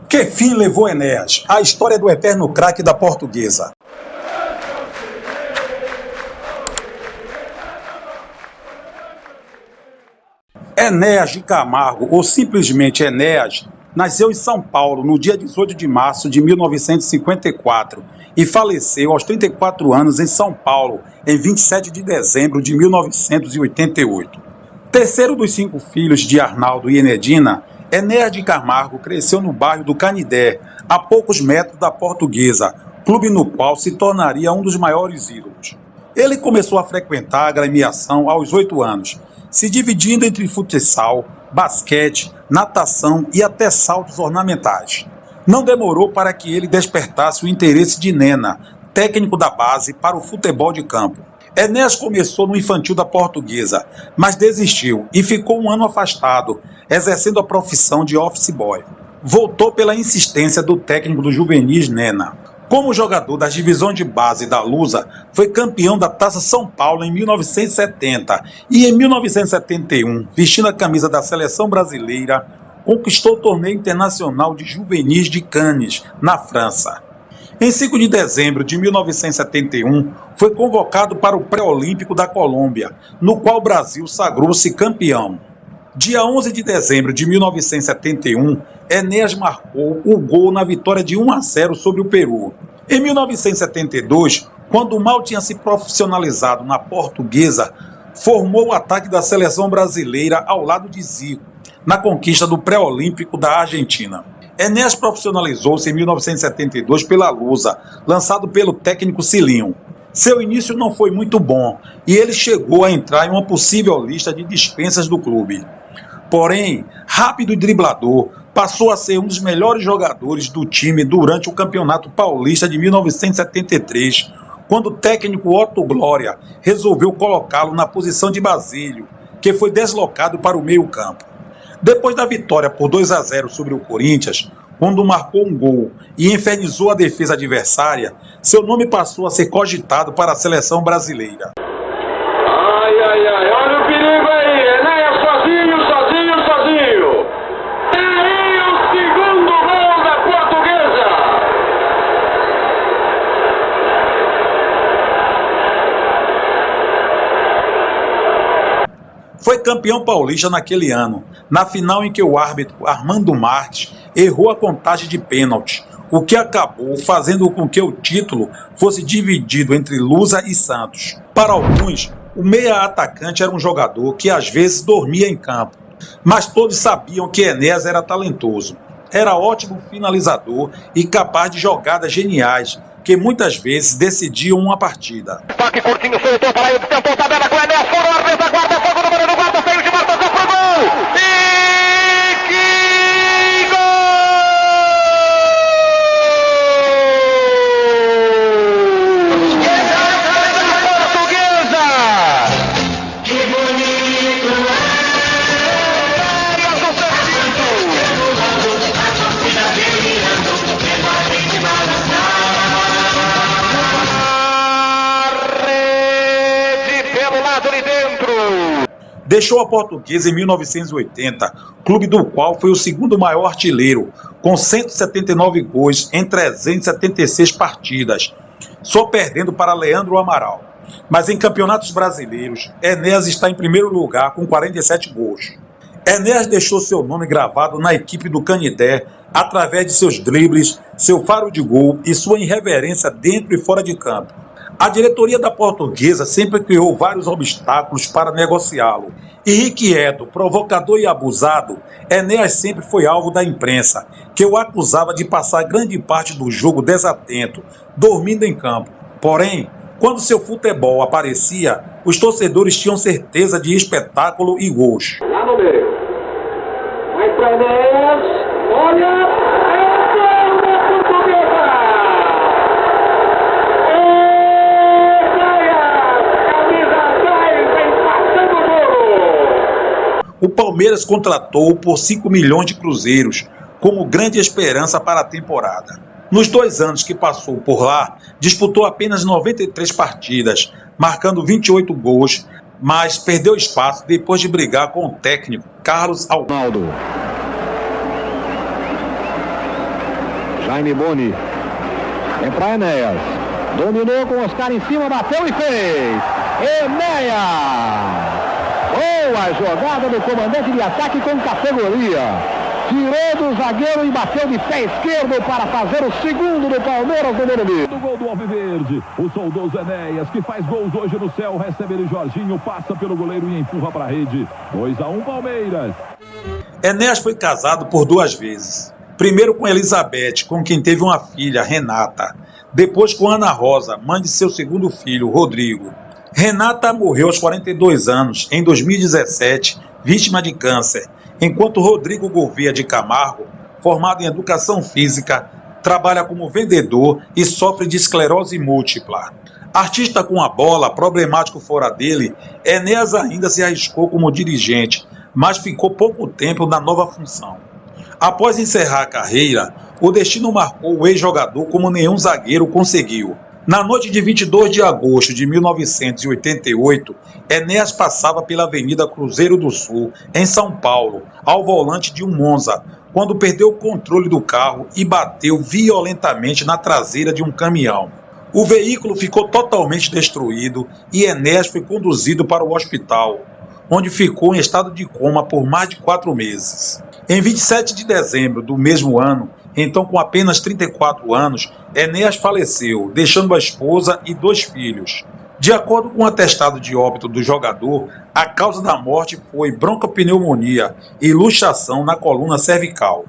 Que fim levou Enéas? A história do eterno craque da Portuguesa. Enéas de Camargo, ou simplesmente Enéas, nasceu em São Paulo no dia 18 de março de 1954 e faleceu aos 34 anos em São Paulo, em 27 de dezembro de 1988. Terceiro dos 5 filhos de Arnaldo e Enedina, Enéas de Camargo cresceu no bairro do Canidé, a poucos metros da Portuguesa, clube no qual se tornaria um dos maiores ídolos. Ele começou a frequentar a agremiação aos 8 anos, se dividindo entre futsal, basquete, natação e até saltos ornamentais. Não demorou para que ele despertasse o interesse de Nena, técnico da base, para o futebol de campo. Enéas começou no infantil da Portuguesa, mas desistiu e ficou um ano afastado, exercendo a profissão de office boy. Voltou pela insistência do técnico do juvenis Nena. Como jogador das divisões de base da Lusa, foi campeão da Taça São Paulo em 1970 e em 1971, vestindo a camisa da seleção brasileira, conquistou o torneio internacional de juvenis de Cannes, na França. Em 5 de dezembro de 1971, foi convocado para o Pré-Olímpico da Colômbia, no qual o Brasil sagrou-se campeão. Dia 11 de dezembro de 1971, Enéas marcou o gol na vitória de 1-0 sobre o Peru. Em 1972, quando mal tinha se profissionalizado na Portuguesa, formou o ataque da seleção brasileira ao lado de Zico, na conquista do Pré-Olímpico da Argentina. Enéas profissionalizou-se em 1972 pela Lusa, lançado pelo técnico Cilinho. Seu início não foi muito bom e ele chegou a entrar em uma possível lista de dispensas do clube. Porém, rápido e driblador, passou a ser um dos melhores jogadores do time durante o Campeonato Paulista de 1973, quando o técnico Otto Glória resolveu colocá-lo na posição de Basílio, que foi deslocado para o meio-campo. Depois da vitória por 2-0 sobre o Corinthians, quando marcou um gol e infernizou a defesa adversária, seu nome passou a ser cogitado para a seleção brasileira. Ai, ai, ai, olha o perigo aí, Enéas sozinho. Tá aí o segundo gol da Portuguesa. Foi campeão paulista naquele ano, na final em que o árbitro Armando Marques errou a contagem de pênalti, o que acabou fazendo com que o título fosse dividido entre Lusa e Santos. Para alguns, o meia-atacante era um jogador que às vezes dormia em campo, mas todos sabiam que Enéas era talentoso. Era ótimo finalizador e capaz de jogadas geniais, que muitas vezes decidiam uma partida. Toque curtinho, soltou para ele, tentou tabela com o Enéas, fora o árbitro, guarda, fogo no número do guarda, saiu de Marta, foi pro gol! E que gol! Portuguesa! Que bonito Deixou a Portuguesa em 1980, clube do qual foi o segundo maior artilheiro, com 179 gols em 376 partidas, só perdendo para Leandro Amaral. Mas em campeonatos brasileiros, Enéas está em primeiro lugar com 47 gols. Enéas deixou seu nome gravado na equipe do Canidé através de seus dribles, seu faro de gol e sua irreverência dentro e fora de campo. A diretoria da Portuguesa sempre criou vários obstáculos para negociá-lo. Irrequieto, provocador e abusado, Enéas sempre foi alvo da imprensa, que o acusava de passar grande parte do jogo desatento, dormindo em campo. Porém, quando seu futebol aparecia, os torcedores tinham certeza de espetáculo e gols. Lá no meio. Vai para Enéas. Olha! O Palmeiras contratou-o por 5 milhões de cruzeiros, como grande esperança para a temporada. Nos 2 anos que passou por lá, disputou apenas 93 partidas, marcando 28 gols, mas perdeu espaço depois de brigar com o técnico Carlos Alvaldo. Jaime Boni. Vem para Enéas. Dominou com Oscar em cima, bateu e fez. Enéas. Boa jogada do comandante de ataque com categoria. Tirou do zagueiro e bateu de pé esquerdo para fazer o segundo do Palmeiras no Morumbi. Do gol do Alviverde, o saudoso Enéas, que faz gols hoje no céu, recebe ele Jorginho, passa pelo goleiro e empurra para a rede. 2-1 Palmeiras. Enéas foi casado por 2 vezes. Primeiro com Elizabeth, com quem teve uma filha, Renata. Depois com Ana Rosa, mãe de seu segundo filho, Rodrigo. Renata morreu aos 42 anos, em 2017, vítima de câncer, enquanto Rodrigo Gouveia de Camargo, formado em educação física, trabalha como vendedor e sofre de esclerose múltipla. Artista com a bola, problemático fora dele, Enéas ainda se arriscou como dirigente, mas ficou pouco tempo na nova função. Após encerrar a carreira, o destino marcou o ex-jogador como nenhum zagueiro conseguiu. Na noite de 22 de agosto de 1988, Enéas passava pela Avenida Cruzeiro do Sul, em São Paulo, ao volante de um Monza, quando perdeu o controle do carro e bateu violentamente na traseira de um caminhão. O veículo ficou totalmente destruído e Enéas foi conduzido para o hospital, onde ficou em estado de coma por mais de 4 meses. Em 27 de dezembro do mesmo ano, então com apenas 34 anos, Enéas faleceu, deixando a esposa e 2 filhos. De acordo com o atestado de óbito do jogador, a causa da morte foi broncopneumonia e luxação na coluna cervical.